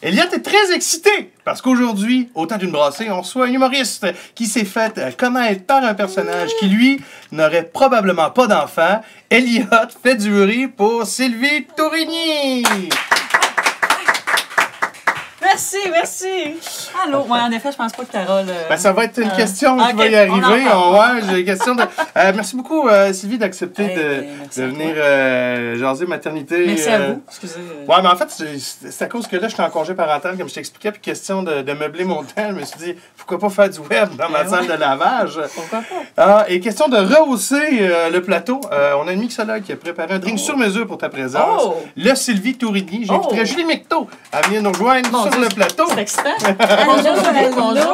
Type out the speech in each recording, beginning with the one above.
Elliot est très excité parce qu'aujourd'hui, au temps d'une brassée, on reçoit un humoriste qui s'est fait connaître par un personnage qui, lui, n'aurait probablement pas d'enfant. Elliot fait du bruit pour Sylvie Tourigny. Merci, merci. Allô. Ouais, en effet, je pense pas que Carole... Ben, ça va être une question qui va y arriver. J'ai une question de... merci beaucoup, Sylvie, d'accepter de venir jaser maternité. Merci à vous. Excusez. Ouais, mais en fait, c'est à cause que là, je suis en congé parental, comme je t'expliquais, puis question de meubler mon temps. Je me suis dit, pourquoi pas faire du web dans ma salle de lavage? Pourquoi pas? Et question de rehausser le plateau. On a une mixologue qui a préparé un drink sur mesure pour ta présence. Le Sylvie Tourigny. J'inviterai Julie Mecteau à venir nous rejoindre sur le plateau. C'est excitant. Bonjour.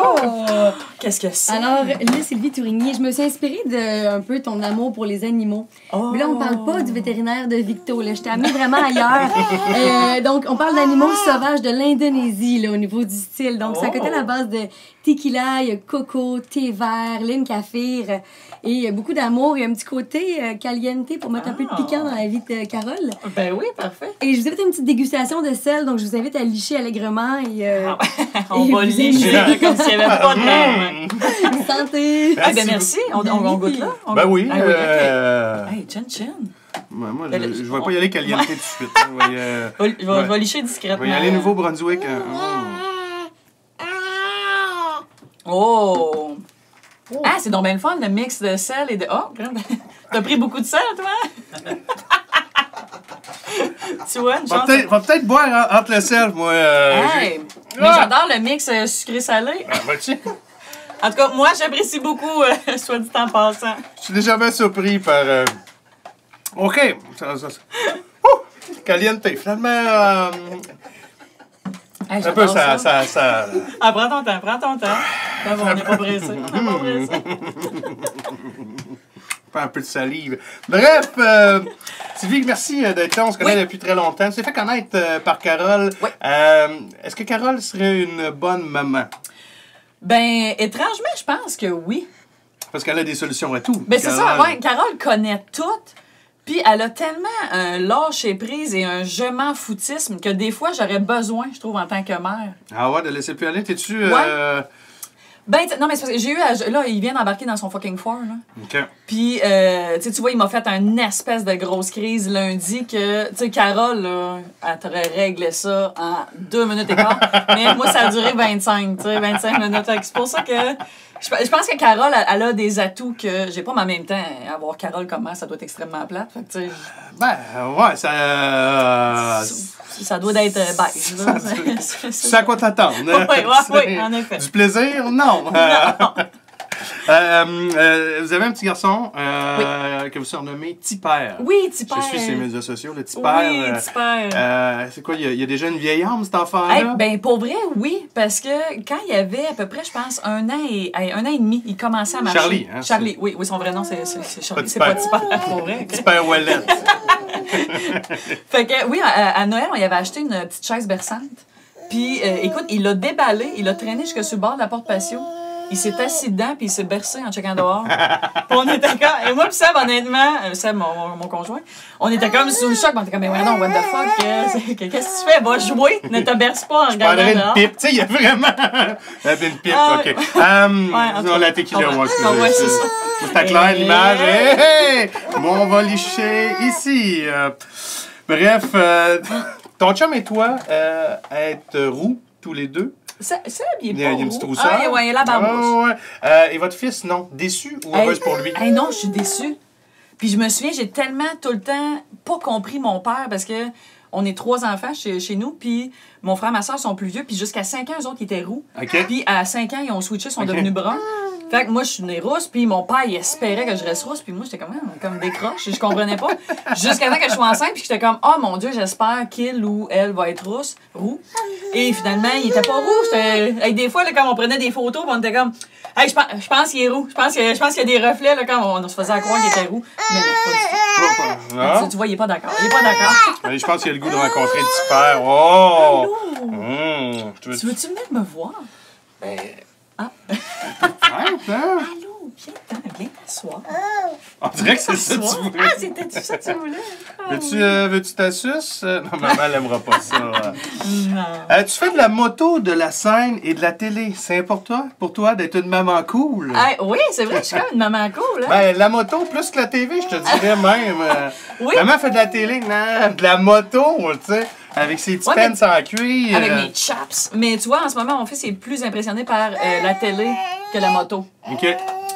Qu'est-ce que c'est? Alors, là, Sylvie Tourigny, je me suis inspirée de un peu ton amour pour les animaux. Mais là, on parle pas du vétérinaire de Victo. Là. Je t'ai amenée vraiment ailleurs. Donc, on parle d'animaux sauvages de l'Indonésie là, au niveau du style. Donc, ça coûtait la base de tequila, il y a coco, thé vert, lime kaffir. Et il y a beaucoup d'amour. Il y a un petit côté caliente pour mettre un peu de piquant dans la vie de Carole. Ben oui, parfait. Et je vous ai fait une petite dégustation de sel, donc je vous invite à licher allègrement. Et, on va licher comme s'il n'y avait pas de même. Santé! Ah, ben merci. On goûte là? Ben oui. Hey, chin. Moi, je ne vais pas y aller caliente tout de suite. Je vais licher discrètement. Je vais y aller Nouveau-Brunswick. Oh! Ah, c'est donc bien le fun, le mix de sel et de... Oh, t'as pris beaucoup de sel, toi? Tu vois, une chance... Va peut-être boire entre le sel, moi. Hey, mais j'adore le mix sucré-salé. En tout cas, moi, j'apprécie beaucoup, soit dit en passant. Je suis légèrement surpris par... OK. Caliente. Finalement... Hey, un peu, ça... Ah, prends ton temps. Ben bon, on n'est pas pressé. Pas un peu de salive. Bref, Sylvie, merci d'être là. On se connaît depuis très longtemps. Tu t'es fait connaître par Carole. Oui. Est-ce que Carole serait une bonne maman? Ben, étrangement, je pense que oui. Parce qu'elle a des solutions à tout. Ben, c'est ça, ouais. Carole connaît tout. Puis elle a tellement un lâcher-prise et un je m'en foutisme que des fois, j'aurais besoin, je trouve, en tant que mère. Ah ouais, de laisser plus aller? T'es-tu... Ben, non, mais c'est parce que j'ai eu... Là, il vient d'embarquer dans son fucking four, là. OK. Puis, tu vois, il m'a fait une espèce de grosse crise lundi que, tu sais, Carole, là, elle t'aurait réglé ça en 2 minutes et quart. Mais moi, ça a duré 25 minutes. C'est pour ça que... Je pense que Carole, elle a des atouts que j'ai pas, mais en même temps, avoir Carole comme mère, ça doit être extrêmement plate. Fait que, tu sais... Ben, ouais, ça... Ça doit être beige. C'est à quoi t'attendre. Oui, en effet. Du plaisir? Non. Vous avez un petit garçon que vous surnommez Tipper. Oui, Tipper. Je suis sur les médias sociaux, le Tipper. Oui, Tipper. C'est quoi, il y a déjà une vieille âme, cet enfant-là? Hey, ben, pour vrai, oui. Parce que quand il avait à peu près, je pense, 1 an et demi, il commençait à marcher. Charlie, hein? Charlie, oui, son vrai nom, c'est Charlie. C'est pas Tipper, pour vrai. Tipper Wallet. Fait que, oui, à Noël, on y avait acheté une petite chaise berçante. Puis, écoute, il l'a déballé, il l'a traîné jusque sur le bord de la porte patio. Il s'est assis dedans, puis il s'est bercé en checkant dehors. Puis on était comme... Et moi, puis Seb, honnêtement, Seb, mon conjoint, on était comme sous le choc. On était comme, mais ouais, non, what the fuck? Qu'est-ce que tu fais? Va jouer. Ne te berce pas en regardant dehors. Une pipe. Tu sais, il y a vraiment... une pipe, OK. On l'a tequila, moi, ouais, c'est ça. C'est clair, l'image. Hey! Moi, on va licher ici. Bref, ton chum et toi êtes roux, tous les deux. Ça, il y a une petite rousseur. Ah, ouais, il a la barbouche. Et votre fils, non? Déçu ou heureuse pour lui? Non, je suis déçue. Puis je me souviens, j'ai tellement tout le temps pas compris mon père parce que on est 3 enfants chez nous, puis mon frère et ma soeur sont plus vieux, puis jusqu'à 5 ans, eux autres, ils étaient roux. Okay. Puis à 5 ans, ils ont switché, ils sont devenus bruns. Fait que moi, je suis née rousse, puis mon père, il espérait que je reste rousse, puis moi, j'étais comme décroche, et je comprenais pas. Jusqu'à temps que je sois enceinte, puis j'étais comme, oh mon Dieu, j'espère qu'il ou elle va être roux. Et finalement, il était pas roux. Hey, des fois, là, quand on prenait des photos, on était comme, hey, je pense qu'il est roux. Je pense qu'il y a des reflets, là, quand on se faisait croire qu'il était roux. Mais non, pas du tout. Ah. Tu vois, il est pas d'accord. Je pense qu'il a le goût de rencontrer le petit père. Oh! Tu veux-tu venir me voir? Ben... Ah. Hein? Allô, viens t'asseoir. On dirait que c'est ça que tu voulais. Ah, c'était tout ça que tu voulais? Veux-tu ta suce? Non, maman, elle n'aimera pas ça. Non. Tu fais de la moto, de la scène et de la télé. C'est important pour toi d'être une maman cool? Oui, c'est vrai, je suis comme une maman cool. Hein? Ben, la moto plus que la TV, je te dirais même. Oui. Maman fait de la télé, non, de la moto, tu sais, avec ses petits pants en cuir. Avec mes chaps. Mais tu vois, en ce moment, mon fils est plus impressionné par la télé que la moto. OK.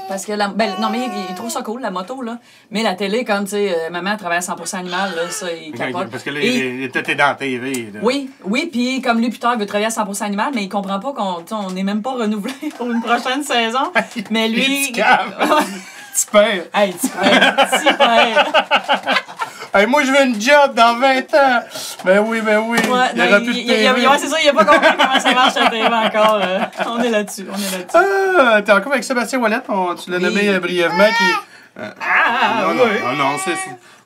Parce que, non, mais il trouve ça cool, la moto, là. Mais la télé, comme, tu sais, maman travaille à 100% animal, là, ça, il capote. Parce que là, il était dans la TV. Là. Oui, puis comme lui, plus tard, il veut travailler à 100% animal, mais il comprend pas qu'on n'est même pas renouvelé pour une prochaine saison. Mais lui... Petit père. Hey, petit père. Hey, moi, je veux une job dans 20 ans. Ben oui. Ouais, il y aura plus de TV. Ouais, c'est ça, il a pas compris comment ça marche la télé encore. On est là-dessus. Ah, t'es encore avec Sébastien Ouellet, tu l'as nommé brièvement, qui... Non, c'est...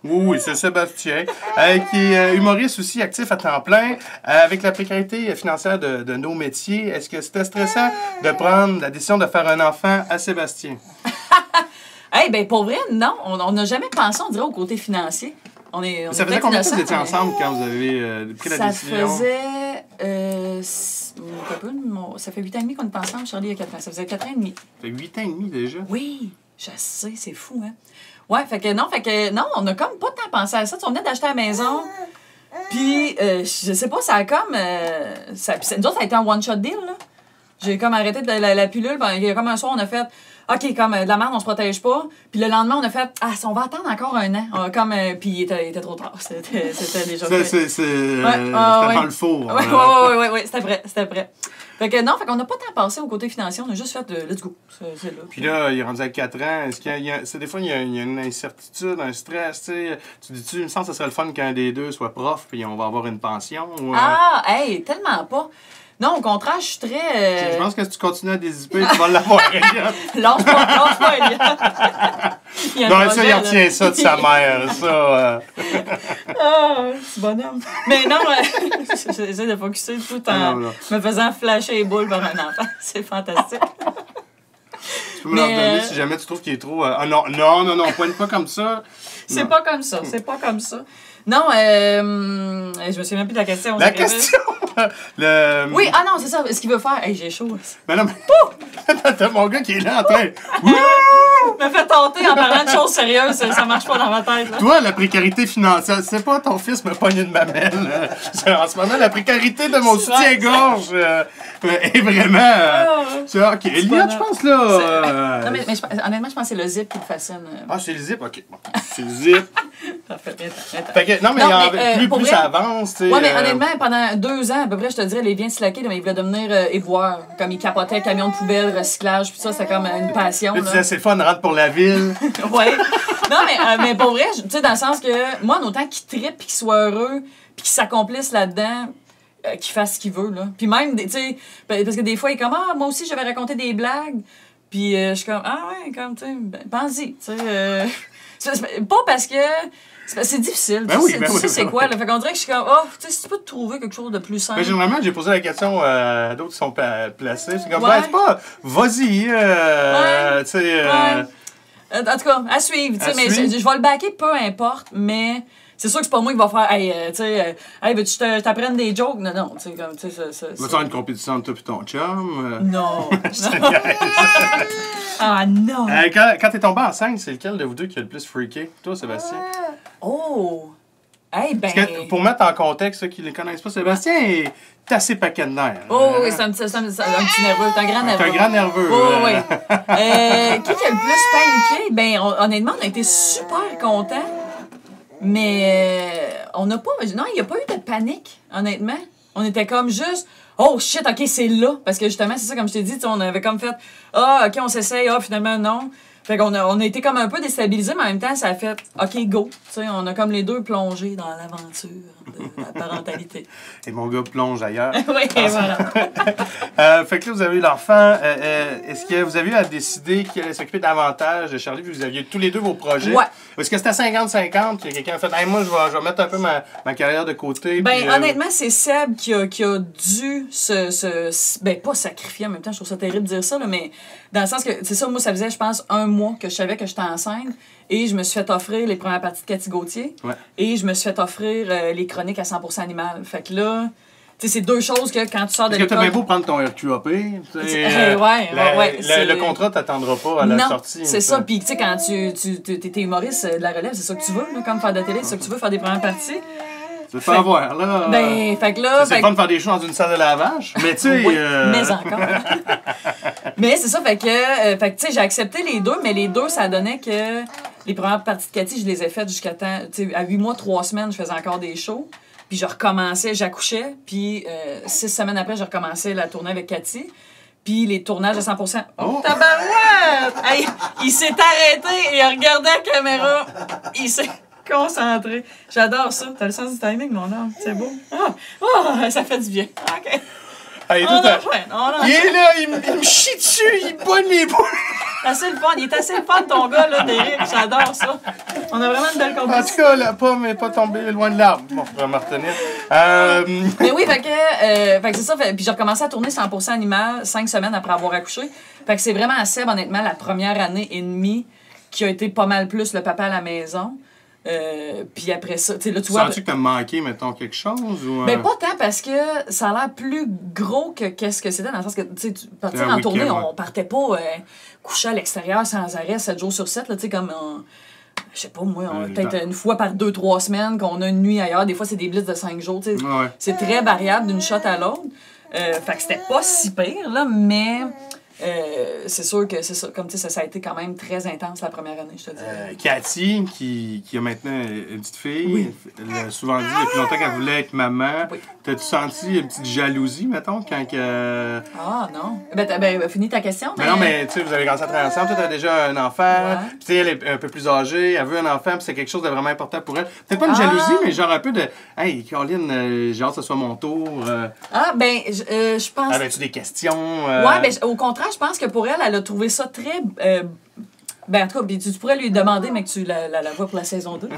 Oui, c'est Sébastien, qui est humoriste aussi, actif à temps plein. Avec la précarité financière de nos métiers, est-ce que c'était stressant de prendre la décision de faire un enfant à Sébastien? Ben pour vrai, non. On n'a jamais pensé, on dirait, au côté financier. Ça faisait combien de temps que vous étiez ensemble quand vous avez pris la décision? Ça fait 8 ans et demi qu'on est ensemble, Charlie, il y a 4 ans. Ça faisait 4 ans et demi. Ça fait 8 ans et demi déjà? Oui, je sais, c'est fou, hein? Ouais, fait que non, on a comme pas tant pensé à ça. On venait d'acheter la maison, puis je sais pas, ça a comme... nous autres, ça a été un one-shot deal, là. J'ai comme arrêté de la pilule, il y a comme un soir, on a fait... OK, comme de la merde, on se protège pas. Puis le lendemain, on a fait on va attendre encore un an. Puis il était trop tard. C'était déjà fait. C'était dans le four. Oui, c'était prêt. Fait que non, qu'on n'a pas tant passé au côté financier, on a juste fait let's go. C'est là. Puis là, il est rendu à 4 ans. Est-ce qu'il y a, des fois, il y a une incertitude, un stress, tu sais. Tu dis-tu, il me semble que ce serait le fun qu'un des deux soit prof, puis on va avoir une pension? Ou, tellement pas. Non, au contraire, je suis très... Je pense que si tu continues à dézipper, tu vas l'avoir, Elliot. Lâche pas, Elliot. Non, ça, il retient ça de sa mère, ça. C'est bonhomme. Mais non, j'essaie de focusser tout en me faisant flasher les boules par un enfant. C'est fantastique. Tu peux me leur donner si jamais tu trouves qu'il est trop... non, pointe pas comme ça. C'est pas comme ça. Non, je me souviens même plus de la question. La question! Oui, non, c'est ça. Ce qu'il veut faire. Hey, j'ai chaud. Ben non, mais... T'as mon gars qui est là en train... Me fait tenter en parlant de choses sérieuses. Ça marche pas dans ma tête. Là. Toi, la précarité financière, c'est pas ton fils me pogne une mamelle. En ce moment, la précarité de mon soutien-gorge est vraiment... OK, Elliot, je pense, là... Non, mais honnêtement, je pense que c'est le zip qui le fascine. Ah, c'est le zip? OK. Bon, c'est le zip. Fait que, non, mais plus ça avance, tu sais... Ouais, mais honnêtement, pendant 2 ans, à peu près, je te dirais, les biens slackés, il voulait devenir éboueur. Comme il capotait camion de poubelle, recyclage, puis ça, c'était comme une passion. Là, tu disais, c'est le fun de rentrer pour la ville. Ouais. Non, mais pour vrai, tu sais, dans le sens que, moi, en autant qu'il trippe, puis qu'il soit heureux, puis qu'il s'accomplisse là-dedans, qu'il fasse ce qu'il veut, là. Puis même, tu sais, parce que des fois, il est comme, moi aussi, je vais raconter des blagues. Puis je suis comme, comme, tu sais, pense-y, tu sais. Pas parce que... C'est difficile. Ben oui, tu sais c'est quoi, là. Fait qu'on dirait que je suis comme, tu sais, si tu peux te trouver quelque chose de plus simple. Mais généralement, j'ai posé la question à d'autres qui sont placés. C'est comme, c'est pas, vas-y, tu sais. En tout cas, à suivre, tu sais, mais je vais le backer peu importe, mais c'est sûr que c'est pas moi qui va faire, tu sais, veux-tu que je t'apprenne des jokes? Non, tu sais, comme, tu sais, ça. Va-tu avoir une compétition entre toi et ton chum? Non. Non. Quand t'es tombé enceinte, c'est lequel de vous deux qui a le plus freaké? Toi, Sébastien? Oh! Ben... Parce que, pour mettre en contexte, ceux qui ne le connaissent pas, Sébastien est assez paquet de nerfs. Oh, oui, c'est un petit nerveux. C'est un grand nerveux. C'est un grand nerveux. Oh, oui. Qui a le plus paniqué? Ben, honnêtement, on a été super contents. Mais on n'a pas... Non, il n'y a pas eu de panique, honnêtement. On était comme juste... Oh shit, OK, c'est là. Parce que justement, c'est ça, comme je t'ai dit, on avait comme fait... OK, on s'essaye. Finalement, non. Fait qu'on a été comme un peu déstabilisés, mais en même temps, ça a fait OK, go. T'sais, on a comme les deux plongé dans l'aventure de la parentalité. Et mon gars plonge ailleurs. Oui, voilà. Fait que là, vous avez eu l'enfant. Est-ce que vous avez eu à décider qui allait s'occuper davantage de Charlie? Vous aviez tous les deux vos projets. Ouais. Est-ce que c'était 50-50? Que quelqu'un a fait, moi, je vais mettre un peu ma carrière de côté. Ben, puis, honnêtement, c'est Seb qui a dû ben, pas sacrifier en même temps, je trouve ça terrible de dire ça, là, mais dans le sens que, c'est ça, moi, ça faisait, je pense, 1 mois que je savais que j'étais enceinte. Et je me suis fait offrir les premières parties de Cathy Gauthier. Ouais. Et je me suis fait offrir les chroniques à 100% animal. Fait que là, tu sais, c'est deux choses que quand tu sors de Est-ce que t'as l'école... bien beau prendre ton RQAP? ouais, Le contrat t'attendra pas à la non, sortie. c'est ça. Puis, tu sais, quand t'es humoriste de la relève, c'est ça que tu veux, là, comme faire de la télé, c'est ça que tu veux, faire des premières parties. C'est pas à voir, là. Ben, fait que là... C'est le fun de faire des choses dans une salle de lavage, mais tu sais... Oui, mais encore. Mais c'est ça, fait que tu sais, j'ai accepté les deux, mais les deux, ça donnait que les premières parties de Cathy, je les ai faites jusqu'à temps... Tu sais, à 8 mois, 3 semaines, je faisais encore des shows. Puis je recommençais, j'accouchais, puis 6 semaines après, je recommençais la tournée avec Cathy. Puis les tournages à 100%. Oh, tabarouette! Hey, il s'est arrêté et il a regardé la caméra. Il s'est concentré. J'adore ça. T'as le sens du timing, mon homme. C'est beau. Ça fait du bien. OK. Hey, On il est là, il me chie dessus, il pogne mes boules. Assez le fun. Il est assez le fun, ton gars, là, Derek. J'adore ça. On a vraiment une belle En compétition. tout cas, la pomme n'est pas tombée loin de l'arbre. Bon, on va me retenir. Mais oui, fait que c'est ça. Puis j'ai recommencé à tourner 100% animal 5 semaines après avoir accouché. Fait que c'est vraiment à Seb, honnêtement, la première année et demie qui a été pas mal plus le papa à la maison. Puis après ça, tu sais, là, tu vois... Sens-tu que t'as manqué, mettons, quelque chose? Ou, Ben, pas tant, parce que ça a l'air plus gros que qu'est-ce que c'était, dans le sens que, tu sais, partir un en tournée, week-end, ouais. on partait pas coucher à l'extérieur sans arrêt, 7 jours sur 7, là, tu sais, comme... je sais pas, moi, peut-être une fois par 2-3 semaines qu'on a une nuit ailleurs. Des fois, c'est des blitz de 5 jours, tu sais. Ouais. C'est très variable d'une shot à l'autre. Fait que c'était pas si pire, là, mais... c'est sûr que c'est ça. Comme tu sais, ça a été quand même très intense la première année, je te dis. Cathy, qui a maintenant une petite fille, Oui. elle a souvent dit depuis longtemps qu'elle voulait être maman. Oui. T'as-tu senti une petite jalousie, mettons, quand que... Ah, non. Finis ta question. Mais non, mais tu sais, vous avez commencé à travailler ensemble, toi, t'as déjà un enfant, Ouais. puis tu sais, elle est un peu plus âgée, elle veut un enfant, puis c'est quelque chose de vraiment important pour elle. Peut-être pas une jalousie, mais genre un peu de « Hey, Caroline, j'ai hâte que ce soit mon tour. Je pense... Avais-tu des questions? Ouais, ben, au contraire, je pense que pour elle, elle a trouvé ça très... ben, en tout cas, tu pourrais lui demander, mais que tu la vois pour la saison 2.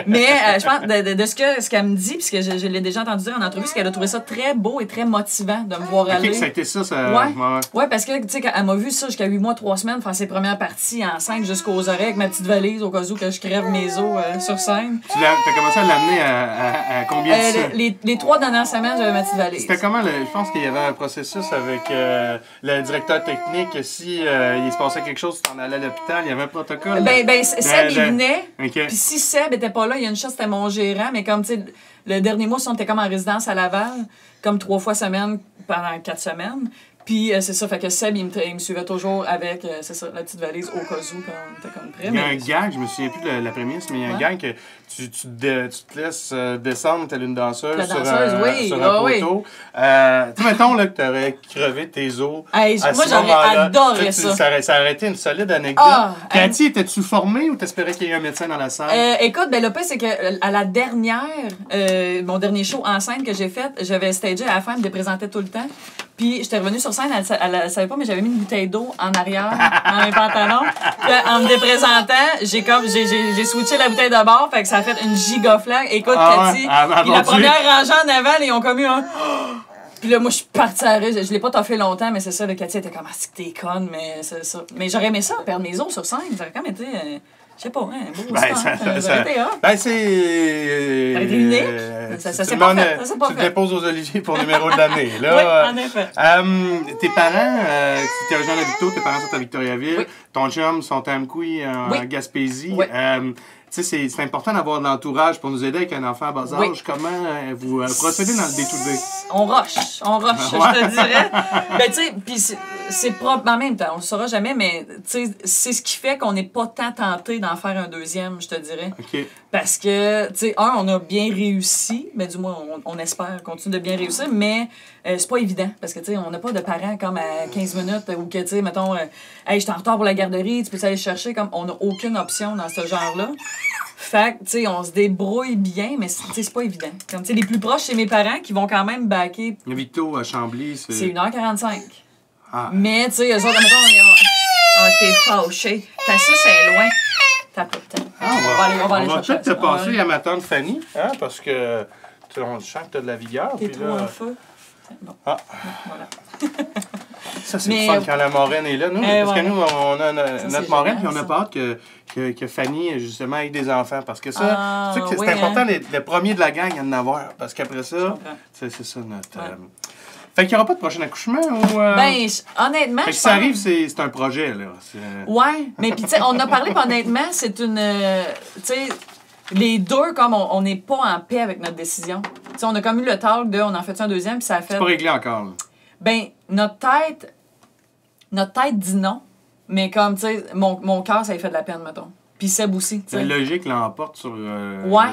Mais je pense, de ce qu'elle me dit, puisque je l'ai déjà entendu dire en entrevue, c'est qu'elle a trouvé ça très beau et très motivant de me voir aller. OK, ça a été ça. Ouais, parce que, tu sais, elle m'a vu ça jusqu'à 8 mois, 3 semaines, faire ses premières parties enceinte jusqu'aux oreilles avec ma petite valise au cas où que je crève mes os sur scène. T'as commencé à l'amener à combien de ça? Les 3 dernières semaines, j'avais ma petite valise. C'était comment? Je pense qu'il y avait un processus avec le directeur technique. Si il se passait quelque chose, tu t'en allais à l'hôpital, il y avait un protocole. Seb, il venait. OK. Puis si Seb était pas là, il y a une chose, c'était mon gérant. Mais comme, tu sais, le dernier mois, on était comme en résidence à Laval, comme 3 fois semaine pendant 4 semaines. Puis c'est ça, fait que Seb, il me suivait toujours avec, c'est ça, la petite valise au cas où, quand on était comme prêt. Il y a un gag, je me souviens plus de la prémisse, mais il y a un gag que tu te laisses descendre telle une danseuse, La danseuse, oui, sur un oui. poteau. Tu sais, mettons là, que tu aurais crevé tes os. Hey, à moi, ce j'aurais moment-là. adoré Ça, ça. ça aurait été une solide anecdote. Cathy, étais-tu formée ou t'espérais qu'il y ait un médecin dans la salle? Écoute, le pire, c'est que à la dernière, mon dernier show en scène que j'ai fait, j'avais stagé à la fin, je me présentais tout le temps. Puis j'étais revenue sur scène, elle savait pas, mais j'avais mis une bouteille d'eau en arrière, dans mes pantalons. Puis, en me déprésentant, j'ai switché la bouteille de bord, fait que ça a fait une giga flag. Écoute, Cathy, puis la première rangée en avant, ils ont comme eu un... Puis là, moi, je suis partie à rire. Je l'ai pas toffé longtemps, mais c'est ça. Cathy était comme, ah, c'est que t'es conne, mais c'est ça. Mais j'aurais aimé ça, perdre mes os sur scène. Ça aurait quand même été, je sais pas, un beau stunt. Ça aurait été hot. Ben, c'est... Ça aurait été unique. Ça s'est pas fait. Ça s'est pas Tu te fait. déposes aux Oliviers pour numéro de l'année. Oui, Là, en effet. tes parents, tu t'es rejoint à Victo, tes parents sont à Victoriaville. Oui. Ton chum sont à Amqui, en Oui. Gaspésie. Oui. Tu sais, c'est important d'avoir de l'entourage pour nous aider avec un enfant à bas âge. Oui. Comment vous procédez dans le day-to-day? On rush, je te dirais. Ben, tu sais, puis c'est propre. En même temps, on le saura jamais, mais tu sais, c'est ce qui fait qu'on n'est pas tant tenté d'en faire un deuxième, je te dirais. OK. Parce que, tu sais, on a bien réussi, mais du moins, on espère continuer de bien réussir, mais c'est pas évident. Parce que, tu sais, on n'a pas de parents comme à 15 minutes ou que, tu sais, mettons, hey, je suis en retard pour la garderie, tu peux aller chercher, comme on n'a aucune option dans ce genre-là. Fait que, tu sais, on se débrouille bien, mais c'est pas évident. Comme, tu sais, les plus proches, c'est mes parents qui vont quand même backer. Le Victo à Chambly, c'est... C'est 1h45. Ah. Mais, tu sais, eux autres, mettons, t'es fâché. Ta suce est loin. T'as pas de temps. On va aller chercher peut-être te ça. passer à ma tante Fanny, hein, parce que on sent que tu as de la vigueur. T'es puis trop là... en feu. Bon. Ah. Voilà. Ça, c'est Mais, le fun quand la marraine est là. Nous, parce que ouais. nous, on a notre c'est marraine, génial, puis on a ça. pas hâte que Fanny, justement, ait des enfants. Parce que ça, Ah, tu sais que c'est oui, important, hein. le premier de la gang, il y en a avoir. Parce qu'après ça, comprends. c'est ça notre. Ouais. Fait qu'il n'y aura pas de prochain accouchement ou. Ben, honnêtement, fait que je si ça pense- arrive, c'est un projet, là. Ouais, mais puis tu sais, on en a parlé, puis honnêtement, c'est une... tu sais, les deux, comme on n'est pas en paix avec notre décision. Tu sais, on a comme eu le talk de, on en fait un deuxième, puis ça a fait... C'est pas réglé encore, là. Ben, notre tête dit non, mais comme, tu sais, mon cœur, ça lui fait de la peine, mettons. Puis Seb aussi, tu La sais. logique l'emporte sur Ouais.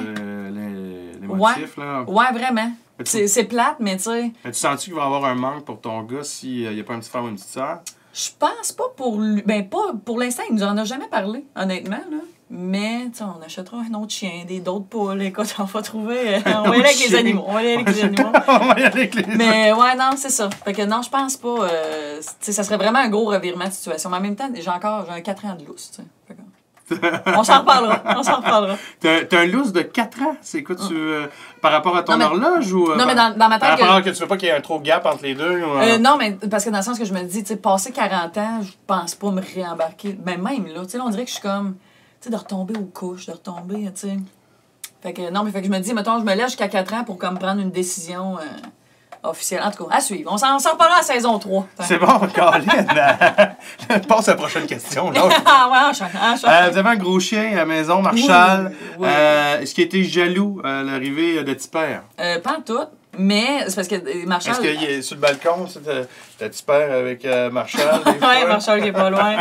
les motifs, là. Ouais, vraiment. Mais tu- C'est plate, mais tu sais, Mais tu sens-tu qu'il va y avoir un manque pour ton gars s'il n'y a pas un petit frère ou une petite sœur? je pense pas pour lui... Ben, pas pour l'instant, il nous en a jamais parlé, honnêtement, là. Mais, tu sais, on achètera un autre chien, d'autres poules. Écoute, on va trouver... on va y aller avec les chien. animaux. On va y aller avec les animaux. On va y aller avec les... Mais ouais, non, c'est ça. Fait que non, je pense pas. Tu sais, ça serait vraiment un gros revirement de situation. Mais en même temps, j'ai un 4 ans de lousse, tu sais. Fait que- on s'en reparlera. On s'en reparlera. T'as un lousse de 4 ans? C'est quoi, par rapport à ton Non, mais- horloge ou... Non, mais dans ma Par tête. rapport à que tu veux pas qu'il y ait un trop de gap entre les deux? Ou, Non, mais parce que dans le sens que je me dis, tu sais, passer 40 ans, je pense pas me réembarquer. Mais même là, tu sais, là, on dirait que je suis comme, tu sais, de retomber aux couches, de retomber, tu sais. Fait que non, mais fait que je me dis, mettons, je me lève jusqu'à 4 ans pour comme prendre une décision officielle. En tout cas, à suivre. On s'en reparlera à la saison 3. C'est bon, Colin. Passe à la prochaine question. Là. Ah ouais, enchaîne. Vous avez un gros chien à la maison, Marshall. Oui. Est-ce qu'il était jaloux à l'arrivée de Tipper? Pas en tout, mais c'est parce que Marshall... Est-ce qu'il est sur le balcon, t'as Tipper avec Marshall? des fois? Ouais, Marshall qui est pas loin.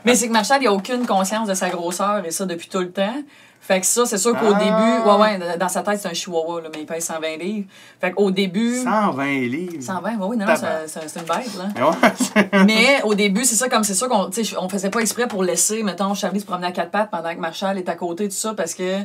Mais c'est que Marshall, il a aucune conscience de sa grosseur, et ça depuis tout le temps. Fait que ça, c'est sûr qu'au Ah! début, ouais, dans sa tête, c'est un chihuahua, là, mais il pèse 120 livres. Fait qu'au début... 120 livres. 120, oui, non, c'est une bête, là. Mais ouais, Mais au début, c'est ça, comme c'est sûr qu'on on faisait pas exprès pour laisser, mettons, Charlie se promener à 4 pattes pendant que Marshall est à côté, tout ça, parce que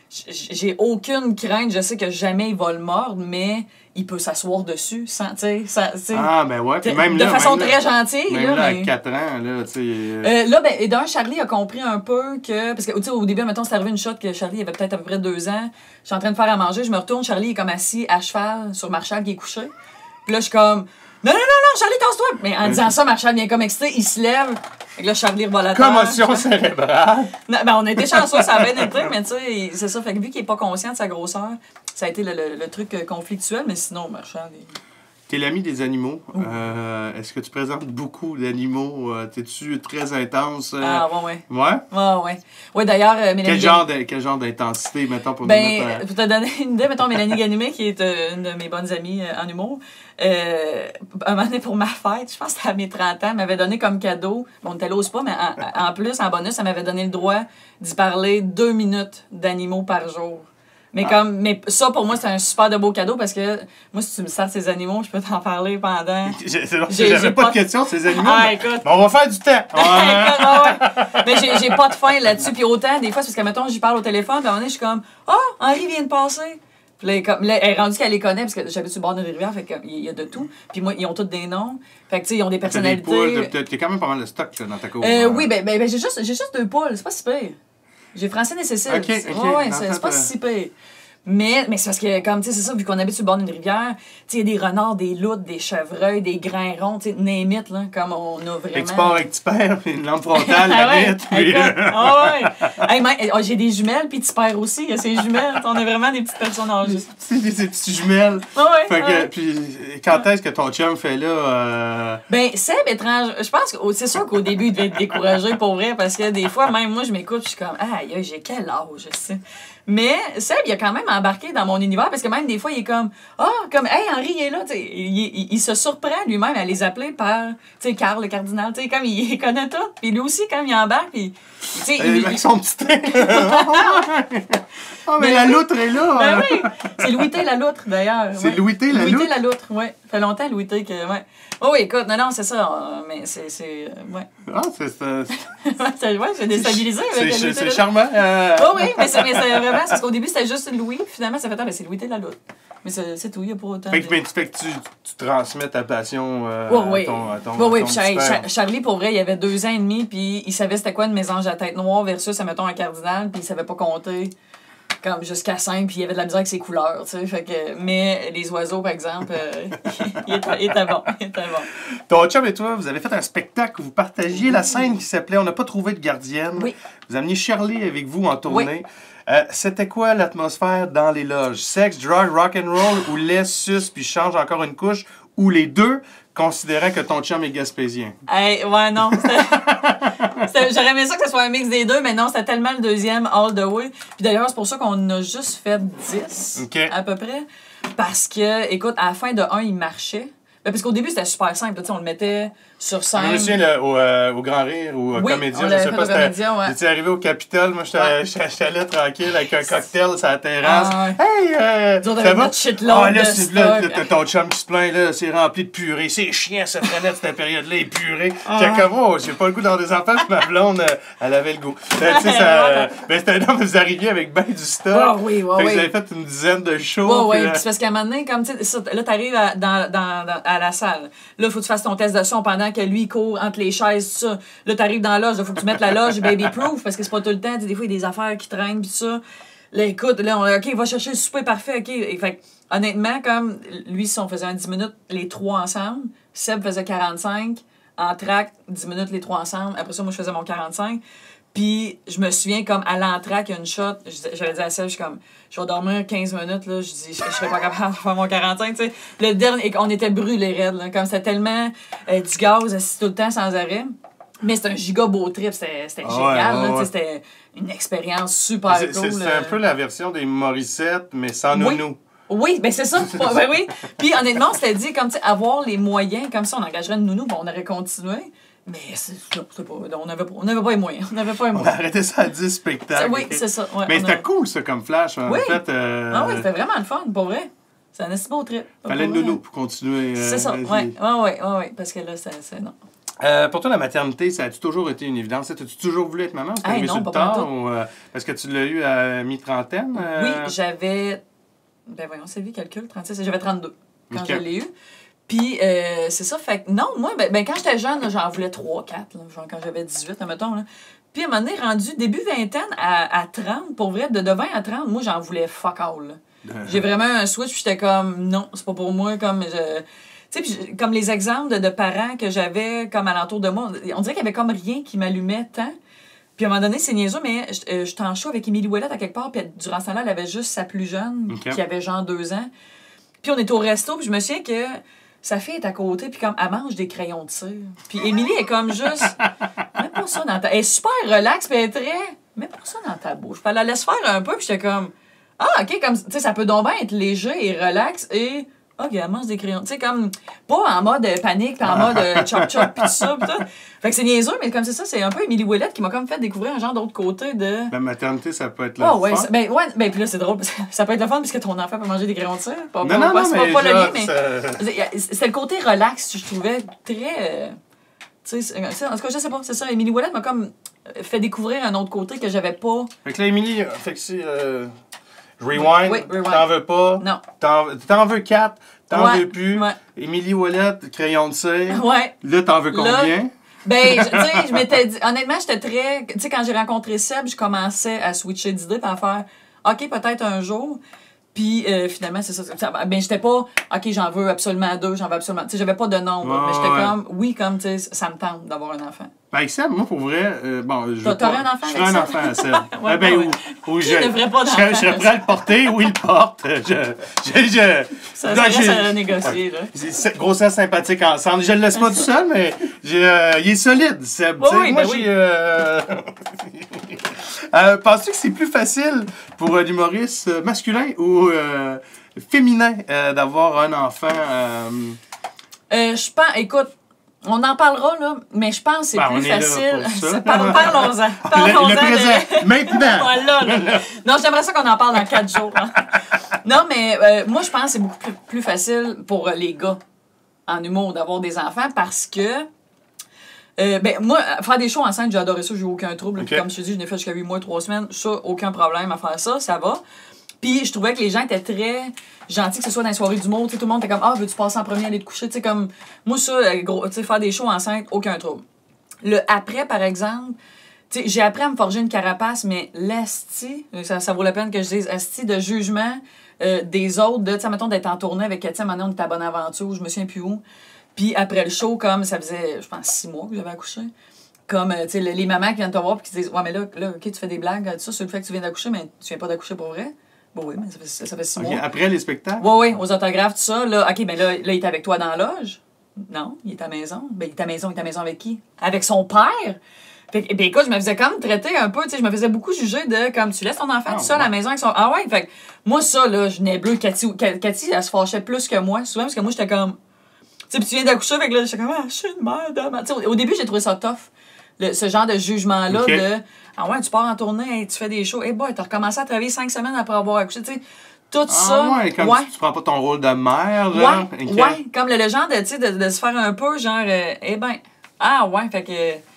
j'ai aucune crainte. Je sais que jamais il va le mordre, mais il peut s'asseoir dessus, sans, tu sais, Ah, ben ouais. Puis même de là, façon même très là, gentille, même là, là, mais... à 4 ans, là, tu sais... Là, ben, et d'un, Charlie a compris un peu que. Parce que, tu sais, au début, mettons, c'est arrivé une shot que Charlie avait peut-être à peu près 2 ans. Je suis en train de faire à manger, je me retourne, Charlie est comme assis à cheval sur Marshall qui est couché. Puis là, je suis comme. Non, Charlie, tasse-toi! Mais en disant ça, Marshall vient comme excité, il se lève. Fait que là, Charlie revoit la terre. Commotion cérébrale. Non, ben, on a été chanceux, ça a bien été, mais tu sais, c'est ça. Fait que vu qu'il est pas conscient de sa grosseur, ça a été le truc conflictuel, mais sinon, Marshall. T'es l'ami des animaux. Est-ce que tu présentes beaucoup d'animaux? T'es-tu très intense? Ah, ouais. Ouais? Ouais, d'ailleurs, Mélanie. Quel genre d'intensité, mettons, pour nous Ben, mettre... pour te donner une idée, mettons, Mélanie Ganimé, qui est une de mes bonnes amies en humour, un moment donné, pour ma fête, je pense que c'était à mes 30 ans, elle m'avait donné comme cadeau, bon, on ne l'ose pas, mais en plus, en bonus, elle m'avait donné le droit d'y parler 2 minutes d'animaux par jour. Mais mais ça, pour moi, c'est un super de beau cadeau parce que moi, si tu me sers ces animaux, je peux t'en parler pendant... J'avais pas de questions, ces animaux. Ah, mais- écoute. mais on va faire du temps. Écoute, ouais. Mais j'ai pas de faim là-dessus. Puis autant, des fois, c'est parce que, mettons, j'y parle au téléphone, puis à un moment donné, je suis comme « Ah, Henri vient de passer! » Puis là, elle est rendue qu'elle les connaît, parce que j'habite sur le bord d'une rivière, fait qu'il y a de tout. Puis moi, ils ont tous des noms. Fait que, tu sais, ils ont des T'as des personnalités. poules, t'as quand même pas mal de stock là, dans ta cour. Oui, ben j'ai juste 2 poules, c'est pas si pire. J'ai Francine et Cécile. Ok. Ouais, Dans c'est pas cette, si pire. Mais c'est parce que, comme, tu sais, c'est ça, vu qu'on habite sur le bord d'une rivière, tu sais, il y a des renards, des loutres, des chevreuils, des grains-ronds, tu sais, name it, là, comme on a vraiment... Fait que tu pars avec tu perds, puis une lampe frontale, Ah la ouais, vitre, puis... écoute, ah ouais. Hey, j'ai des jumelles, puis tu perds aussi, il y a ces jumelles. On est vraiment des petites personnes âgées. Ces petites jumelles. Ah ouais, Fait que, ouais. puis quand est-ce que ton chum fait là... Ben, Seb, étrange. Je pense que c'est sûr qu'au début, il devait être découragé pour vrai, parce que des fois, même moi, je m'écoute, je suis comme, aïe, j'ai quel âge, je sais. Mais Seb, il a quand même embarqué dans mon univers, parce que même des fois, il est comme, hey, Henri, il est là, tu sais. Il se surprend lui-même à les appeler par, tu sais, Carl, le cardinal, tu sais, comme il connaît tout. Puis lui aussi, comme il embarque, puis, tu sais, Avec son petit thé. Oh, mais Ben la oui. loutre est là. Ben oui, c'est Louis T. la loutre, d'ailleurs. C'est ouais. Louis T. la Louis loutre? T. la loutre, ouais. Ça fait longtemps, Louis T. que, ouais. Oh oui, écoute, non, c'est ça, mais c'est, ouais. Ah, c'est J'ai déstabilisé avec Louis T. c'est la charmant. Oh oui, mais c'est vraiment, c'est parce qu'au début, c'était juste Louis, puis finalement, ça fait, ben c'est Louis T. la loutre. Mais c'est tout, il n'y a pas autant. Fait que tu transmets ta passion Oui. à ton Oui, ton puis petit frère. Charlie, pour vrai, il avait 2 ans et demi, puis il savait c'était quoi une mésange à tête noire versus, mettons, un cardinal, puis il savait pas compter comme jusqu'à 5, puis il y avait de la misère avec ses couleurs, tu sais. Fait que, mais les oiseaux, par exemple, il était bon. Ton chum et toi, vous avez fait un spectacle où vous partagiez la scène qui s'appelait On n'a pas trouvé de gardienne. Oui. Vous ameniez Shirley avec vous en tournée. C'était quoi l'atmosphère dans les loges? Sexe, drug, rock and roll ou lait, suce, puis change encore une couche? Ou les deux, considérant que ton chum est gaspésien? Hey, ouais, non. J'aurais aimé ça que ce soit un mix des deux, mais non, c'était tellement le deuxième all the way. Puis d'ailleurs, c'est pour ça qu'on a juste fait 10, à peu près. Parce que, écoute, à la fin de 1, il marchait. Ben, parce qu'au début, c'était super simple. On le mettait sur scène. Je me souviens au Grand Rire ou au Comédia. Je sais pas si t'es arrivé au Capitole. Moi, j'étais allé tranquille avec un cocktail sur la terrasse. Hey, ça va? Là, ton chum qui se plaint, là, c'est rempli de purée. C'est chiant, ça prenait cette période-là, et purée. J'étais comme, oh, j'ai pas le goût d'avoir des enfants, puis ma blonde, elle avait le goût. Non, vous arriviez avec ben du stock. Oui. Vous avez fait une dizaine de shows. Oui, c'est parce qu'à un moment donné, comme, tu sais, là, t'arrives à la salle. Là, il faut que tu fasses ton test de son pendant que lui, il court entre les chaises, tout ça. Là, t'arrives dans la loge, il faut que tu mettes la loge baby-proof, parce que c'est pas tout le temps. Des fois, il y a des affaires qui traînent, pis ça. Là, écoute, là, OK, va chercher le souper parfait, OK. Et, fait honnêtement, comme lui, si on faisait un 10 minutes, les trois ensemble, Seb faisait 45, en track, 10 minutes, les trois ensemble. Après ça, moi, je faisais mon 45. Puis, je me souviens, comme, à l'entraque, il y a une shot, j'avais dit à Seb, je suis comme, je vais dormir 15 minutes, là, je dis, je serais pas capable de faire mon 45, tu sais. Le dernier, on était brûlés raides, là, comme c'était tellement du gaz assis tout le temps sans arrêt. Mais c'était un giga beau trip, c'était génial, là, c'était une expérience super cool. C'est un peu la version des Morissette, mais sans nounou. Oui, ben c'est ça. Ben oui. Puis honnêtement, c'était dit, comme, tu sais, avoir les moyens, comme ça, on engagerait une nounou, on aurait continué. Mais c'est pas, on n'avait pas les moyens. On a arrêté ça à 10 spectacles. Oui, c'est ça. Ouais, mais c'était cool, ça, comme flash. Oui. En fait, Ah oui, c'était vraiment le fun, pour vrai. C'est un assez beau trip. Fallait une nounou pour continuer. C'est ça, oui. Parce que là, c'est non. Pour toi, la maternité, ça a-tu toujours été une évidence? As-tu toujours voulu être maman? Hey, non, pas tard, ou parce que tu l'as eu à mi-trentaine? Oui, j'avais... Ben voyons, c'est vu, calcul, 36. J'avais 32 quand je l'ai eu. Puis, c'est ça, fait que non, moi, ben quand j'étais jeune, là, j'en voulais 3, 4, là, genre quand j'avais 18, mettons, là. Puis, à un moment donné, rendu début vingtaine à 30, pour vrai, de 20 à 30, moi, j'en voulais fuck all, là. J'ai vraiment un switch, puis j'étais comme, non, c'est pas pour moi, comme, tu sais, comme les exemples de parents que j'avais comme alentour de moi, on dirait qu'il y avait comme rien qui m'allumait tant. Puis, à un moment donné, c'est niaiseux, mais j'étais en show avec Émilie Ouellette à quelque part, puis durant ce temps-là, elle avait juste sa plus jeune, qui avait genre 2 ans. Puis, on était au resto, puis je me souviens que sa fille est à côté, puis comme, elle mange des crayons de cire. Puis Émilie est comme juste, mets pas ça dans ta... Elle est super relax, puis elle est très, mets pas ça dans ta bouche. Puis elle la laisse faire un peu, puis j'étais comme, ah, OK, comme, tu sais, ça peut donc bien être léger et relax, et, OK, elle mange des crayons. Tu sais, comme, pas en mode panique, puis en mode chop-chop, puis tout ça, puis tout. Fait que c'est niaiseux, mais comme c'est ça, c'est un peu Émilie Ouellette qui m'a comme fait découvrir un genre d'autre côté de... La maternité, ça peut être le fun. Ouais, ben puis là, c'est drôle, ça peut être le fun puisque ton enfant peut manger des crayons de cire. Non, c'est pas le lien, mais c'était le côté relax, je trouvais très... tu sais, en tout cas, je sais pas, c'est ça. Émilie Ouellette m'a comme fait découvrir un autre côté que j'avais pas... Fait que là, Émilie, fait que c'est... Rewind, oui, rewind. T'en veux pas. Non. T'en veux 4, t'en veux plus. Ouais. Émilie Ouellette, crayon de cire. Ouais. Là, t'en veux combien? Là, ben, tu sais, je m'étais dit... Honnêtement, j'étais très... Tu sais, quand j'ai rencontré Seb, je commençais à switcher d'idées puis à faire... OK, peut-être un jour. Puis, finalement, c'est ça. Ben, j'étais pas... OK, j'en veux absolument 2, j'en veux absolument... Tu sais, j'avais pas de nombre. Mais j'étais comme... Oui, comme, tu sais, ça me tente d'avoir un enfant. Ben, avec Seb, moi, pour vrai, bon, t'aurais un enfant avec Seb? Je ferais un enfant à Seb. Ouais, ben, ouais. Où je devrais pas d'enfant. Je serais prêt à le porter, ou il le porte. Ça reste à négocier, là. C'est grossesse sympathique ensemble. Je le laisse pas tout seul, mais il est solide, Seb. Oui, moi, oui. Penses-tu que c'est plus facile pour l'humoriste masculin ou féminin d'avoir un enfant? Je pense... Écoute, on en parlera, là, mais je pense que c'est plus facile. Parlons-en. Le présent, maintenant. Voilà, là. Non, j'aimerais ça qu'on en parle dans 4 jours. Hein. Non, mais moi, je pense que c'est beaucoup plus facile pour les gars en humour d'avoir des enfants parce que, ben, moi, faire des shows enceinte, j'ai adoré ça, j'ai eu aucun trouble. Okay. Comme je te dis, je n'ai fait jusqu'à 8 mois, 3 semaines. Ça, aucun problème à faire ça, ça va. Puis je trouvais que les gens étaient très gentils, que ce soit dans les soirées d'humour. Tout le monde était comme « Ah, veux-tu passer en premier, aller te coucher? » Tu sais, comme, moi, ça, gros, faire des shows enceintes, aucun trouble. Le après, par exemple, Tu sais, j'ai appris à me forger une carapace, mais l'esti, ça vaut la peine que je dise, esti de jugement des autres, de, tu sais, mettons, d'être en tournée avec, tu sais, maintenant, on était à Bonaventure, je me souviens plus où. Puis après le show, comme ça faisait, je pense, 6 mois que j'avais accouché. Comme, tu sais, les mamans qui viennent te voir et qui disent, ouais, mais là, OK, tu fais des blagues, tout ça, sur le fait que tu viens d'accoucher, mais tu viens pas d'accoucher pour vrai. Bon, oui, mais ça fait 6 mois. Après les spectacles? Oui, aux autographes, tout ça. Là, OK, mais là, il est avec toi dans la loge. Non, il est à la maison. Ben, il est à la maison avec qui? Avec son père. Fait que, ben, écoute, je me faisais comme traiter un peu, tu sais, je me faisais beaucoup juger de comme tu laisses ton enfant tout seul à la maison avec son. Ah ouais, fait que moi, ça, là, je n'ai bleu. Cathy, elle se fâchait plus que moi, souvent, parce que moi, j'étais comme. Tu sais, puis tu viens d'accoucher, fait que là, j'étais comme, ah, je suis une merde. Tu sais, au début, j'ai trouvé ça tough. Ce genre de jugement-là de. Ah ouais, tu pars en tournée, tu fais des shows. Eh boy, t'as recommencé à travailler 5 semaines après avoir accouché, tu sais. Tout ça. Ouais, comme tu prends pas ton rôle de mère, là. Ouais, comme le genre de, tu sais, de se faire un peu, genre, eh ben. Ah ouais, fait que.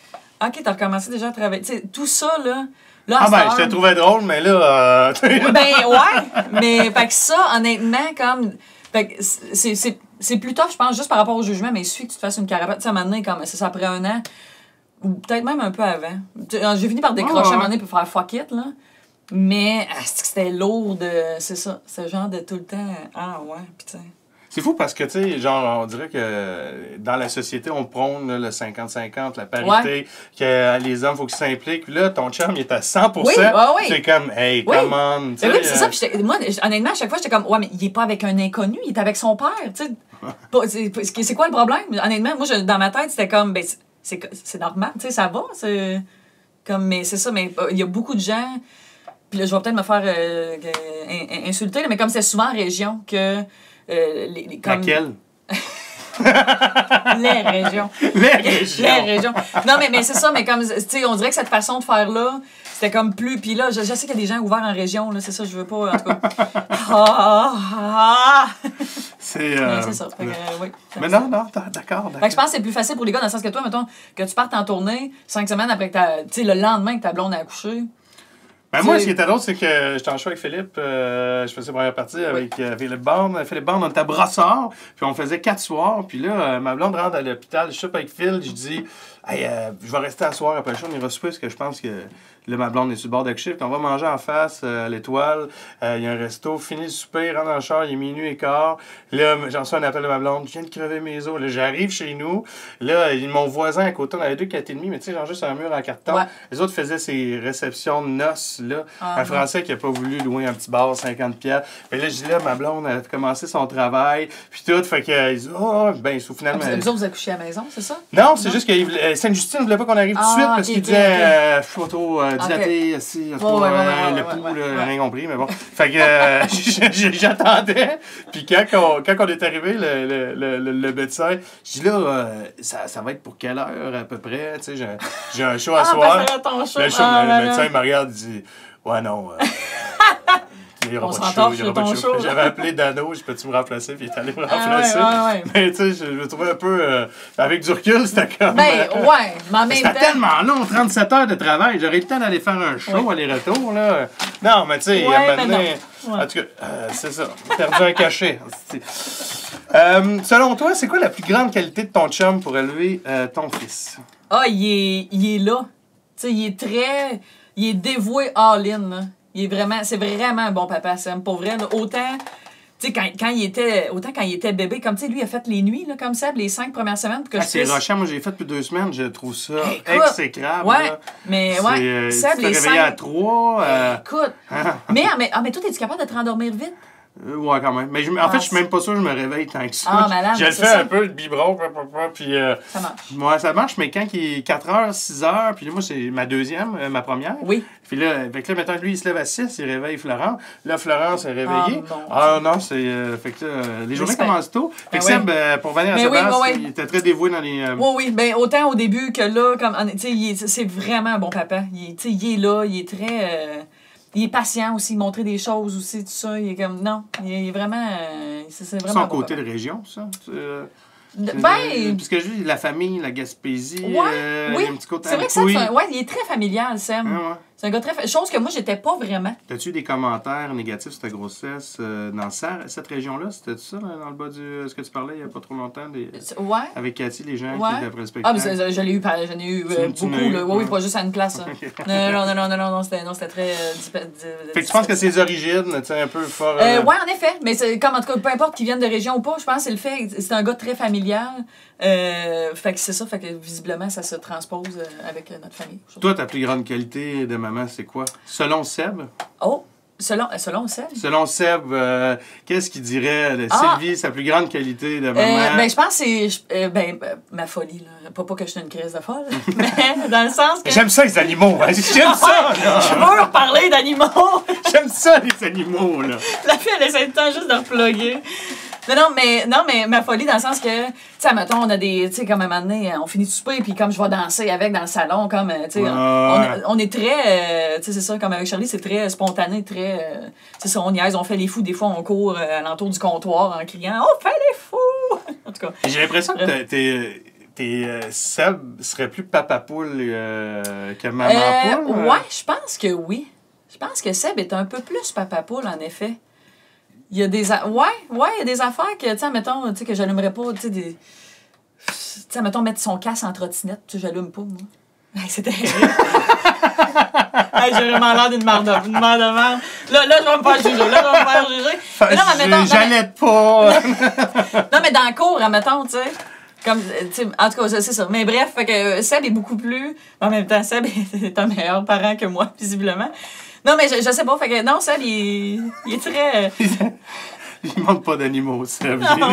OK, t'as recommencé déjà à travailler. Tu sais, tout ça, là. Ah ben, je te trouvais drôle, mais là... ben, ouais. Mais, fait que ça, honnêtement, comme... Fait que c'est plus tough, je pense, juste par rapport au jugement, mais il suffit que tu te fasses une carapace. Tu sais, à un moment donné, comme ça après 1 an, ou peut-être même un peu avant. J'ai fini par décrocher à un moment donné pour faire fuck it, là. Mais, c'était lourd de... C'est ça, ce genre de tout le temps... Ah ouais, putain. C'est fou parce que, tu sais, genre, on dirait que dans la société, on prône là, le 50-50, la parité, que les hommes, il faut qu'ils s'impliquent. Puis là, ton chum, il est à 100%. Oui, oui. C'est comme, hey, come on. Oui, c'est ça. Puis moi, honnêtement, à chaque fois, j'étais comme, ouais, mais il est pas avec un inconnu, il est avec son père. Tu sais, c'est quoi le problème? Honnêtement, moi, dans ma tête, c'était comme, ben, c'est normal, tu sais, ça va. C'est comme, mais c'est ça, mais il y a beaucoup de gens. Puis là, je vais peut-être me faire insulter, là, mais comme c'est souvent en région que. Comme... Laquelle? Les régions. Les régions. Non, mais c'est ça, mais comme, tu sais, on dirait que cette façon de faire-là, c'était comme plus. Puis là, je sais qu'il y a des gens ouverts en région, là, c'est ça, je veux pas, en tout cas. C'est ça. Fait que, oui, mais non, d'accord. Fait que je pense que c'est plus facile pour les gars, dans le sens que toi, mettons, que tu partes en tournée 5 semaines après que tu sais, le lendemain que ta blonde a accouché. Ben moi, ce qui était drôle, c'est que j'étais en show avec Philippe. Je faisais la première partie avec Philippe Bond. Philippe Bond, on était à Brossard, puis on faisait 4 soirs. Puis là, ma blonde rentre à l'hôpital, je soupe avec Phil, je dis hey, je vais rester à soir après le show, on ira souper, parce que je pense que là, ma blonde est sur le bord d'accoucher, puis on va manger en face à l'Étoile. Il y a un resto, fini le souper, rentre dans le char, il est 12:15. Là, j'en reçois un appel de ma blonde, je viens de crever mes os. Là, j'arrive chez nous. Là, mon voisin à côté, on avait 2 4,5, mais tu sais, genre juste un mur en carton. Ouais. Les autres faisaient ces réceptions de noces, là. Un Français qui n'a pas voulu louer un petit bar, 50$. Et là, je dis là, ma blonde, elle a commencé son travail, puis tout. Fait que, ben, finalement. Vous accouchez à la maison, c'est ça? Non, c'est juste que Sainte-Justine ne voulait pas qu'on arrive tout de suite parce qu'il disait photo dilatée, assis, le pouls, rien compris, mais bon. Fait que j'attendais. Puis quand on est arrivé, le médecin, je dis là, ça va être pour quelle heure à peu près? Tu sais, j'ai un show à soir. Le médecin me regarde et dit ouais, non. On s'entorche sur ton show. J'avais appelé Dano, je peux-tu me remplacer, puis il est allé me remplacer. Mais tu sais, je me trouvais un peu. Avec du recul, c'était comme. Ben, ouais, mais en même temps. C'était tellement long, 37 heures de travail. J'aurais eu le temps d'aller faire un show aller-retour, là. Non, mais tu sais, en tout cas, c'est ça. Perdu un cachet. Selon toi, c'est quoi la plus grande qualité de ton chum pour élever ton fils? Ah, il est là. Tu sais, il est dévoué all-in, là. C'est vraiment un bon papa, Sam. Pour vrai, là, autant, tu sais, quand il était bébé, comme, tu sais, lui, il a fait les nuits, là, comme ça, les 5 premières semaines. C'est rochant. Moi, j'ai fait plus de 2 semaines. Je trouve ça exécrable. Ouais, là. Mais, ouais. Seb, tu te réveillais à 3. Écoute. mais toi, es-tu capable de te rendormir vite? Ouais, quand même. Mais en fait, je suis même pas sûr que je me réveille tant que ça. Malade, je le fais un peu, le biberon, puis... ça marche. Ouais, ça marche, mais quand il est 4h, 6h, puis moi, c'est ma deuxième, ma première. Oui. Puis là, maintenant que lui, il se lève à 6, il réveille Florence. Là, Florence est réveillée. Non, c'est... fait que les journées commencent tôt. Fait que Seb, pour venir à sa base, il était très dévoué dans les... Oui. Ben, autant au début que là, comme, tu sais, c'est vraiment un bon papa. Il est là, il est très... il est patient aussi, montrer des choses aussi, tout ça. Il est comme, non, il est vraiment... c'est vraiment son côté de région, ça? Puisque je dis la famille, la Gaspésie, oui, il y a un petit côté c'est vrai que il est très familial, Sam. C'est un gars très... Chose que moi, j'étais pas vraiment. T'as-tu eu des commentaires négatifs sur ta grossesse dans cette région-là? C'était ça, dans le bas du... Ce que tu parlais il y a pas trop longtemps? Ouais. Avec Cathy, les gens Ouais. qui étaient après le spectacle? Ah, mais j'en ai eu beaucoup, là. Oui, pas juste à une place, là. Non, c'était très... Fait que tu penses que c'est les origines, tu sais, un peu fort... Ouais, en effet. Mais c'est comme, en tout cas, peu importe qu'ils viennent de région ou pas, je pense que c'est le fait... C'est un gars très familial. Fait que c'est ça, fait que visiblement, ça se transpose avec notre famille. Toi, ta plus grande qualité de maman, c'est quoi? Selon Seb? Oh! Selon Seb? Selon Seb, qu'est-ce qu'il dirait de Sylvie, sa plus grande qualité de maman? Ben, je pense que c'est ma folie. Là. Pas que je suis une crise de folle, mais dans le sens que... J'aime ça, les animaux. Hein? J'aime ça, là. Je veux reparler d'animaux. J'aime ça, les animaux, là. La fille, elle essaie tout le temps juste de reploguer. Non, mais ma folie, dans le sens que, tu sais, mettons, on a des, tu sais, comme à un moment donné, on finit de souper, puis comme je vais danser avec dans le salon, comme, tu sais, on est très, tu sais, c'est ça, comme avec Charlie, c'est très spontané, très, c'est ça, on niaise, on fait les fous, des fois, on court alentour du comptoir en criant « On fait les fous! » En tout cas. J'ai l'impression que Seb serait plus papa poule que maman poule. Ouais, je pense que oui. Je pense que Seb est un peu plus papa poule, en effet. Il y a des... Ouais, il y a des affaires que, tu sais, mettons, tu sais, que j'allumerais pas, tu sais, des... Tu sais, mettons, mettre son casque en trottinette, tu sais, j'allume pas, moi. C'était... J'ai vraiment l'air d'une merde de merde. Là, je vais me faire juger. J'allais pas. Non, mais dans le cours, mettons, tu sais... Comme, en tout cas, c'est ça. Mais bref, fait que Seb est beaucoup plus... En même temps, Seb est un meilleur parent que moi, visiblement. Non, mais je sais pas. Fait que non, Seb, il est très... Il manque pas d'animaux, Seb. Non,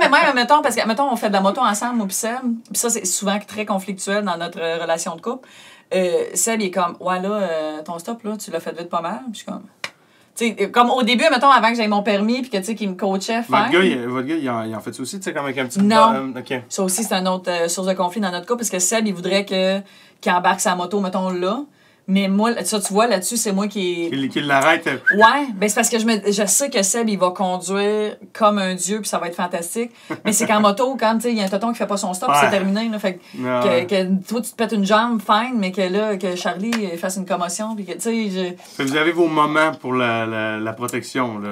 mais même, mettons, parce que, mettons, on fait de la moto ensemble, moi pis Seb. Puis ça, c'est souvent très conflictuel dans notre relation de couple. Seb, il est comme, ouais, là, ton stop, là, tu l'as fait vite pas mal. Puis je suis comme... Tu sais, comme au début, mettons, avant que j'aie mon permis, puis que, tu sais, qu'il me coachait, Votre gars, il en fait ça aussi, tu sais, comme avec un petit... Non. OK. Ça aussi, c'est une autre source de conflit dans notre cas, parce que Seb, il voudrait qu'il embarque sa moto, mettons, là. Mais moi, ça, tu vois, là-dessus, c'est moi qui l'arrête. Ouais, ben c'est parce que je sais que Seb, il va conduire comme un dieu, puis ça va être fantastique. Mais c'est qu'en moto, quand, tu sais, il y a un tonton qui fait pas son stop, c'est terminé, là. Fait que toi, tu te pètes une jambe, fine, mais que là, que Charlie fasse une commotion, puis que, tu sais... Vous avez vos moments pour la protection, là.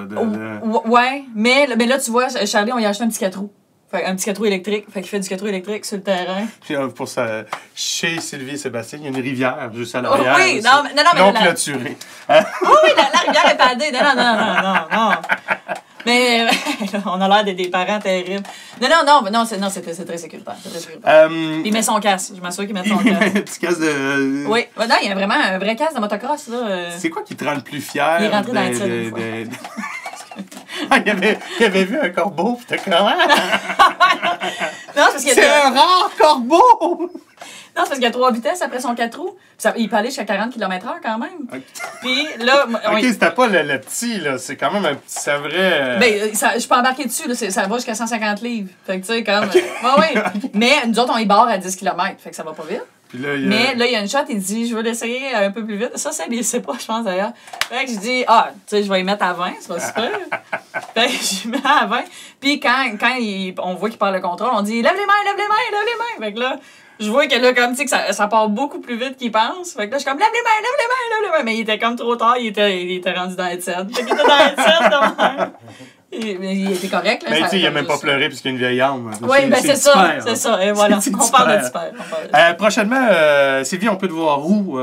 Ouais, mais là, tu vois, Charlie, on lui a acheté un petit 4 roues. Fait un petit 4 roues électrique. Fait qu'il fait du 4 roues électrique sur le terrain. Puis pour ça, chez Sylvie et Sébastien, il y a une rivière juste à l'arrière. Oui, non, mais... Non clôturée. Oui, la rivière est padée. Non. Mais on a l'air des parents terribles. Non, c'est très sécuritaire. Puis il met son casque. Je m'assure qu'il met son casque. Un petit casque de... Oui. Non, il y a vraiment un vrai casque de motocross, là. C'est quoi qui te rend le plus fier? Il est rentré dans le ciel. Il avait vu un corbeau, pis t'es comme... C'est un rare corbeau! Non, c'est parce qu'il y a 3 vitesses après son 4 roues. Il peut aller jusqu'à 40 km/h quand même. Okay. Puis là... OK, c'était pas le petit, là. C'est quand même un petit... C'est vrai... Ben, je peux embarquer dessus, là. Ça va jusqu'à 150 livres. Fait que, tu sais, comme... Okay. Oui. Mais nous autres, on y barre à 10 km. Fait que ça va pas vite. Puis là, Mais là, il y a une shot, il dit, je veux l'essayer un peu plus vite. Ça, il sait pas, je pense, d'ailleurs. Fait que je dis, tu sais, je vais y mettre à 20, c'est pas super. Fait que je mets à 20. Puis quand on voit qu'il perd le contrôle, on dit, lève les mains. Fait que là, je vois que là, comme, tu sais, que ça part beaucoup plus vite qu'il pense. Fait que là, je suis comme, lève les mains. Mais il était comme trop tard, il était rendu dans le headset. Fait qu'il était dans le headset, de il était correct, là. Mais tu sais, il a même pas pleuré parce qu'il y a une vieille âme. Oui, ben c'est ça. Et voilà, on parle de super. Prochainement, Sylvie, on peut te voir où?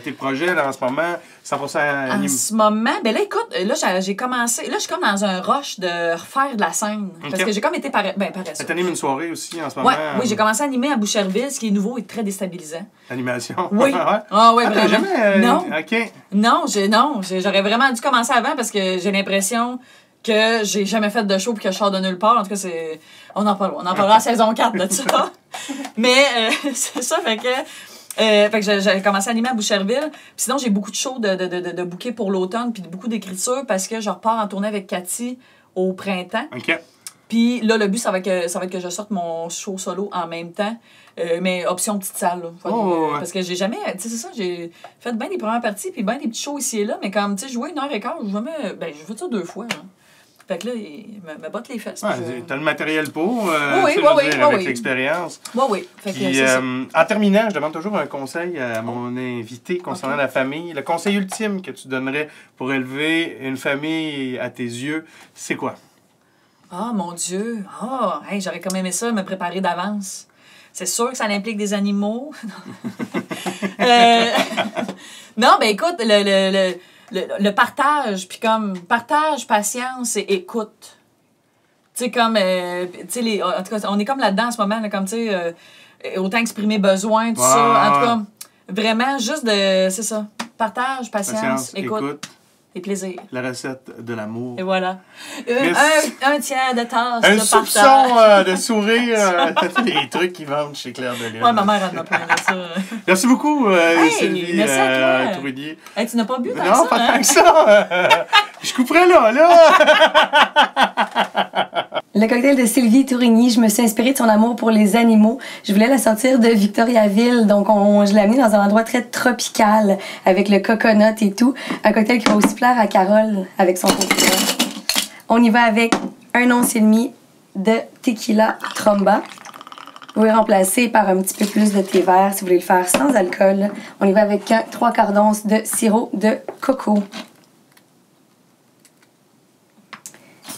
Tes projets, là, en ce moment, 100% En ce moment, ben là, écoute, là, j'ai commencé... Là, je suis comme dans un rush de refaire de la scène. Okay. Parce que j'ai comme été paresseuse. Tu animes une soirée aussi, en ce moment? Oui, j'ai commencé à animer à Boucherville, ce qui est nouveau et très déstabilisant. Animation? Oui. Oui, vraiment. Jamais, non. OK. Non, j'aurais vraiment dû commencer avant parce que j'ai l'impression que j'ai jamais fait de show puis que je sors de nulle part. En tout cas, on en parlera à saison 4 de ça. Mais c'est ça, fait que j'ai commencé à animer à Boucherville. Puis sinon, j'ai beaucoup de shows de bouquets pour l'automne puis beaucoup d'écriture parce que je repars en tournée avec Cathy au printemps. OK. Puis là, le but, ça va être que je sorte mon show solo en même temps. Mais option petite salle, là. Parce que j'ai jamais... Tu sais, c'est ça, j'ai fait bien des premières parties puis bien des petits shows ici et là. Mais comme, tu sais, jouer 1h15, j'ai fait ça 2 fois, là. Fait que là, il me botte les fesses. Ouais, t'as le matériel pour, oui, avec l'expérience. Oui. Fait que Puis, c'est ça. en terminant, je demande toujours un conseil à mon invité concernant la famille. Le conseil ultime que tu donnerais pour élever une famille à tes yeux, c'est quoi? Ah, mon Dieu! Ah, hey, j'aurais quand même aimé ça, me préparer d'avance. C'est sûr que ça implique des animaux. Non, ben écoute, le partage, puis comme partage, patience et écoute. Tu sais, comme, tu sais, en tout cas, on est comme là-dedans en ce moment, là, comme, tu sais, autant exprimer besoin, tout ça. En tout cas, vraiment, juste de, c'est ça, partage, patience, écoute. Et plaisir. La recette de l'amour. Et voilà. Un tiers de tasse un de soupçon partage. de sourire. Les trucs qu'ils vendent chez Claire de Lune. Ouais, ma mère, elle m'a plein de ça. Merci beaucoup, Sylvie merci à toi. Tourigny. Hey, tu n'as pas bu tant Non, que ça, pas hein? tant que ça. Je couperais là. Le cocktail de Sylvie Tourigny, je me suis inspirée de son amour pour les animaux. Je voulais la sortir de Victoriaville, donc je l'ai amenée dans un endroit très tropical, avec le coconut et tout. Un cocktail qui va aussi plaire à Carole avec son cocktail. On y va avec 1 once et demi de tequila Tromba. Vous pouvez remplacer par un petit peu plus de thé vert si vous voulez le faire sans alcool. On y va avec 3/4 d'once de sirop de coco.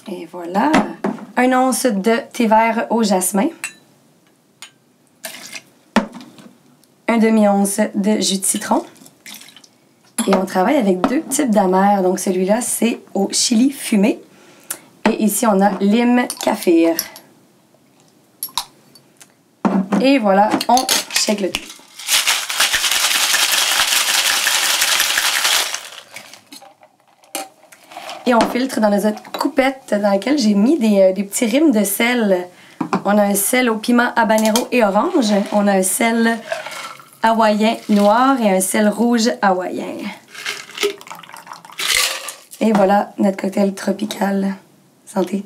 Et voilà. 1 once de thé vert au jasmin. 1/2 once de jus de citron. Et on travaille avec 2 types d'amers. Donc celui-là, c'est au chili fumé. Et ici, on a lime kaffir. Et voilà, on shake le tout. Et on filtre dans notre coupette dans laquelle j'ai mis des petits rimes de sel. On a un sel au piment habanero et orange. On a un sel hawaïen noir et un sel rouge hawaïen. Et voilà notre cocktail tropical. Santé!